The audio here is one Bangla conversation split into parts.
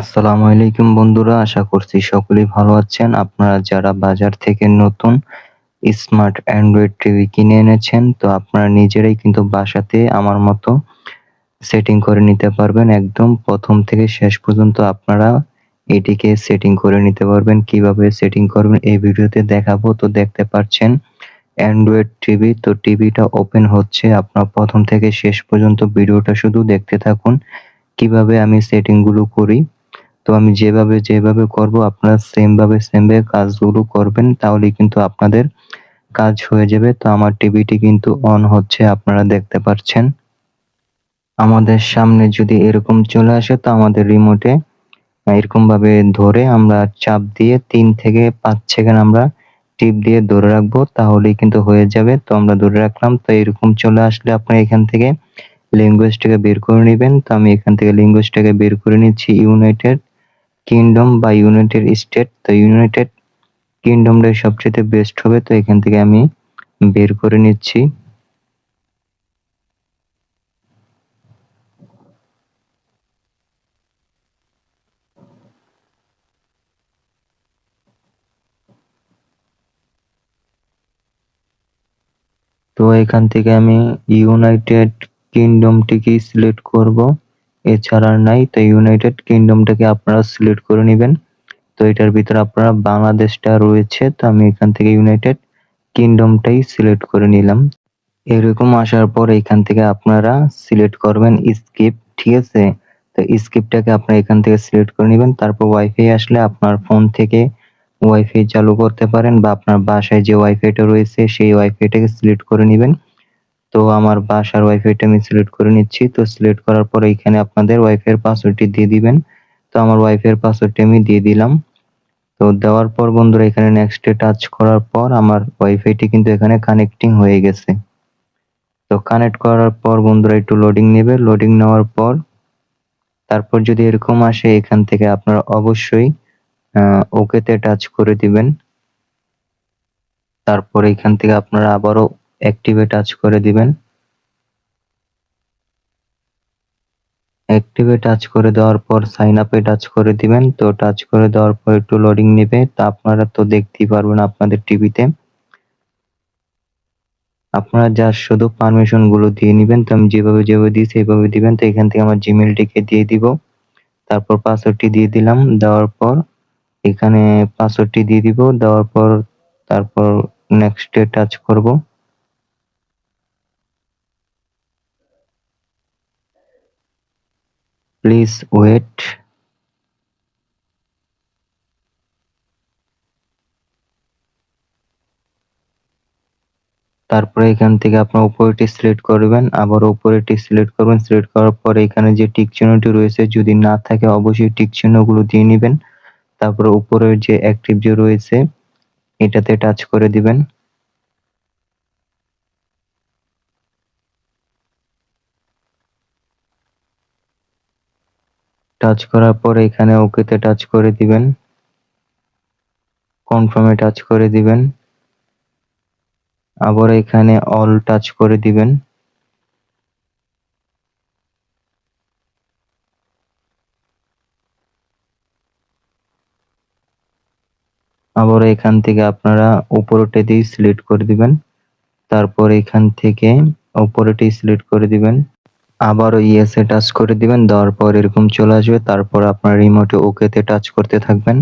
আসসালামু আলাইকুম বন্ধুরা, আশা করছি সকলেই ভালো আছেন। আপনারা যারা বাজার থেকে নতুন স্মার্ট অ্যান্ড্রয়েড টিভি কিনে এনেছেন, তো আপনারা নিজেরাই কিন্তু বাসাতে আমার মতো সেটিং করে নিতে পারবেন। একদম প্রথম থেকে শেষ পর্যন্ত আপনারা এটিকে সেটিং করে নিতে পারবেন। কিভাবে সেটিং করবেন এই ভিডিওতে দেখাবো। তো দেখতে পাচ্ছেন অ্যান্ড্রয়েড টিভি, তো টিভিটা ওপেন হচ্ছে। আপনারা প্রথম থেকে শেষ পর্যন্ত ভিডিওটা শুধু দেখতে থাকুন কিভাবে আমি সেটিং গুলো করি। তো আমি যেভাবে করব আপনারা সেম ভাবে কাজগুলো করবেন, তাহলেই কিন্তু আপনাদের কাজ হয়ে যাবে। তো আমার টিভিটি কিন্তু অন হচ্ছে, আপনারা দেখতে পাচ্ছেন। আমাদের সামনে যদি এরকম চলে আসে, তো আমাদের রিমোটে এরকম ভাবে ধরে আমরা চাপ দিয়ে ৩ থেকে ৫ সেকেন্ড আমরা টিপ দিয়ে ধরে রাখবো, তাহলেই কিন্তু হয়ে যাবে। তো আমরা ধরে রাখলাম। তো এরকম চলে আসলে আপনারা এখান থেকে ল্যাঙ্গুয়েজটাকে বের করে নিবেন। তো আমি এখান থেকে ল্যাঙ্গুয়েজটাকে বের করে নিচ্ছি ইউনাইটেড কিংডম বা ইউনাইটেড স্টেট। তো ইউনাইটেড কিংডমটাই সবচাইতে বেস্ট হবে। তো এখান থেকে আমি বের করে নিচ্ছি। তো এখান থেকে আমি ইউনাইটেড কিংডমটিকেই সিলেক্ট করব, এছাড়া আর নাই। তো ইউনাইটেড কিংডমটাকে আপনারা সিলেক্ট করে নিবেন। তো এটার ভিতরে আপনারা বাংলাদেশটা রয়েছে, তো আমি এখান থেকে ইউনাইটেড কিংডমটাই সিলেক্ট করে নিলাম। এরকম আসার পর এখান থেকে আপনারা সিলেক্ট করবেন স্কিপ, ঠিক আছে? তো স্কিপটাকে আপনারা এখান থেকে সিলেক্ট করে নিবেন। তারপর ওয়াইফাই আসলে আপনার ফোন থেকে ওয়াইফাই চালু করতে পারেন, বা আপনার বাসায় যে ওয়াইফাইটা রয়েছে সেই ওয়াইফাইটাকে সিলেক্ট করে নিবেন। তো আমার বাসার ওয়াইফাইটা আমি সিলেক্ট করে নিচ্ছি। তো সিলেক্ট করার পর এখানে আপনাদের ওয়াইফাই এর পাসওয়ার্ডটি দিয়ে দিবেন। তো আমার ওয়াইফাই এর পাসওয়ার্ডটি আমি দিয়ে দিলাম। তো দেওয়ার পর বন্ধুরা এখানে নেক্সট এ টাচ করার পর আমার ওয়াইফাইটি কিন্তু এখানে কানেক্টিং হয়ে গেছে। তো কানেক্ট করার পর বন্ধুরা একটু লোডিং নেবে। লোডিং নেওয়ার পর তারপর যদি এরকম আসে, এখান থেকে আপনারা অবশ্যই ওকেতে টাচ করে দিবেন। তারপর এখান থেকে আপনারা আবারও অ্যাক্টিভে টাচ করে দিবেন। অ্যাক্টিভে টাচ করে দেওয়ার পর সাইন আপে টাচ করে দিবেন। তো টাচ করে দেওয়ার পর একটু লোডিং নেবে। তা আপনারা তো দেখতেই পারবেন আপনাদের টিভিতে। আপনারা জাস্ট শুধু পারমিশন গুলো দিয়ে নিবেন। তো আমি যেভাবে দিয়েছি এভাবে দিবেন। তো এখান থেকে আমার জিমেইলটিকে দিয়ে দিব। তারপর পাসওয়ার্ডটি দিয়ে দিলাম। দেওয়ার পর এখানে পাসওয়ার্ডটি দিয়ে দিব। দেওয়ার পর তারপর নেক্সট এ টাচ করব। Please wait. তারপরে এখান থেকে আপনার উপরেরটি সিলেক্ট করবেন, আবার উপরেরটি সিলেক্ট করবেন। সিলেক্ট করার পরে এখানে যে টিক চিহ্নটি রয়েছে, যদি না থাকে অবশ্যই টিক চিহ্নগুলো দিয়ে নিবেন। তারপরে উপরের যে অ্যাক্টিভ যে রয়েছে এটাতে টাচ করে দিবেন। টাচ করার পরে এখানে ওকেতে টাচ করে দিবেন, কনফার্মে টাচ করে দিবেন, আবার এখানে অল টাচ করে দিবেন। আবার এখান থেকে আপনারা উপরেরটাতেই সিলেক্ট করে দিবেন। তারপর এখান থেকে উপরেরটি সিলেক্ট করে দিবেন। আবারও ইয়েস এ টাচ করে দিবেন। দেওয়ার পর এরকম চলে আসবে। তারপর আপনার রিমোটে ওকেতে টাচ করতে থাকবেন।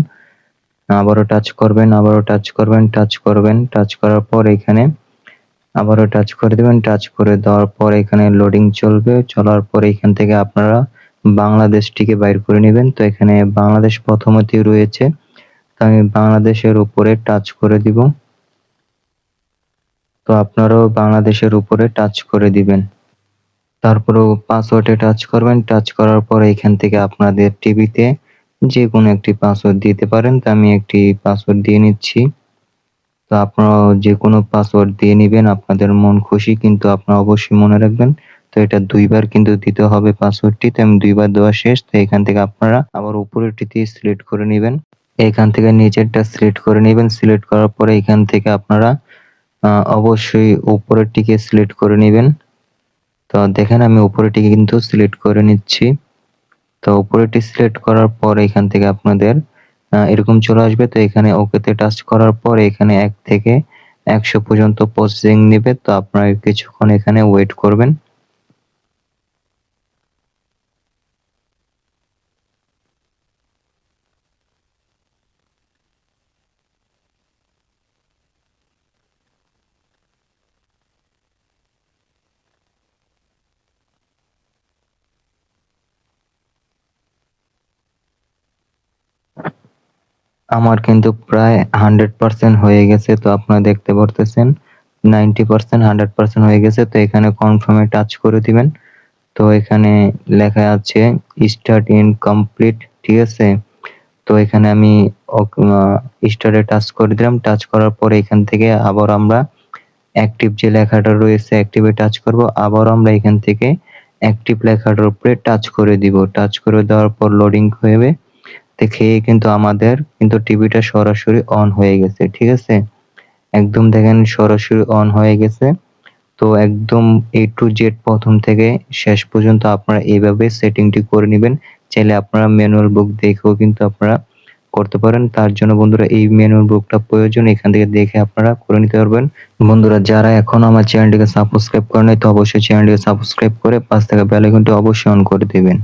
আবারও টাচ করবেন, আবারও টাচ করবেন, টাচ করবেন। টাচ করার পর এখানে আবারও টাচ করে দিবেন। টাচ করে দেওয়ার পর এখানে লোডিং চলবে। চলার পর এখান থেকে আপনারা বাংলাদেশটিকে বাইর করে নেবেন। তো এখানে বাংলাদেশ প্রথমতেই রয়েছে, তো আমি বাংলাদেশের উপরে টাচ করে দিব। তো আপনারাও বাংলাদেশের উপরে টাচ করে দিবেন। তারপরেও পাসওয়ার্ডে টাচ করবেন। টাচ করার পর এখান থেকে আপনাদের টিভিতে যে কোনো একটি পাসওয়ার্ড দিতে পারেন। তো আমি একটি পাসওয়ার্ড দিয়ে নিচ্ছি। তো আপনারাও যে কোনো পাসওয়ার্ড দিয়ে নিবেন আপনাদের মন খুশি, কিন্তু আপনারা অবশ্যই মনে রাখবেন তো এটা ২ বার কিন্তু দিতে হবে পাসওয়ার্ডটি। তো আমি ২ বার দেওয়া শেষ। তো এখান থেকে আপনারা আবার উপরেরটিতে সিলেক্ট করে নিবেন। এখান থেকে নিচেরটা সিলেক্ট করে নিবেন। সিলেক্ট করার পরে এখান থেকে আপনারা অবশ্যই উপরেরটিকে সিলেক্ট করে নিবেন। তো দেখেন আমি উপরেরটিকে কিন্তু সিলেক্ট করে নিচ্ছি। তো উপরেরটি সিলেক্ট করার পর এখান থেকে আপনাদের এরকম চলে আসবে। তো এখানে ওকেতে টাচ করার পর এখানে ১ থেকে ১০০ পর্যন্ত প্রসেসিং নিবে। তো আপনারা কিছুক্ষণ এখানে ওয়েট করবেন। আমার কিন্তু প্রায় 100% হয়ে গেছে। তো আপনারা দেখতে পারতেছেন 90% 100% হয়ে গেছে। তো এখানে কনফার্ম এ টাচ করে দিবেন। তো এখানে লেখা আছে স্টার্ট ইন কমপ্লিট, ঠিক আছে? তো এখানে আমি স্টার্ট এ টাচ করে দিলাম। টাচ করার পরে এখান থেকে আবার আমরা অ্যাক্টিভ যে লেখাটা রয়েছে অ্যাক্টিভ এ টাচ করব। আবারও আমরা এখান থেকে অ্যাক্টিভ লেখাটার উপরে টাচ করে দিব। টাচ করে দেওয়ার পর লোডিং হবে। দেখেই কিন্তু আমাদের কিন্তু টিভিটা সরাসরি অন হয়ে গেছে, ঠিক আছে? একদম দেখেন সরাসরি অন হয়ে গেছে। তো একদম A to Z প্রথম থেকে শেষ পর্যন্ত আপনারা এইভাবে সেটিংটি করে নিবেন। চাইলে আপনারা ম্যানুয়াল বুক দেখেও কিন্তু আপনারা করতে পারেন। তার জন্য বন্ধুরা এই ম্যানুয়াল বুকটা প্রয়োজন। এখান থেকে দেখে আপনারা করে নিতে পারবেন। বন্ধুরা যারা এখনো আমার চ্যানেলটিকে সাবস্ক্রাইব করেন নাই তো অবশ্যই চ্যানেলটিকে সাবস্ক্রাইব করে পাশে থাকা বেল আইকনটি অবশ্যই অন করে দিবেন।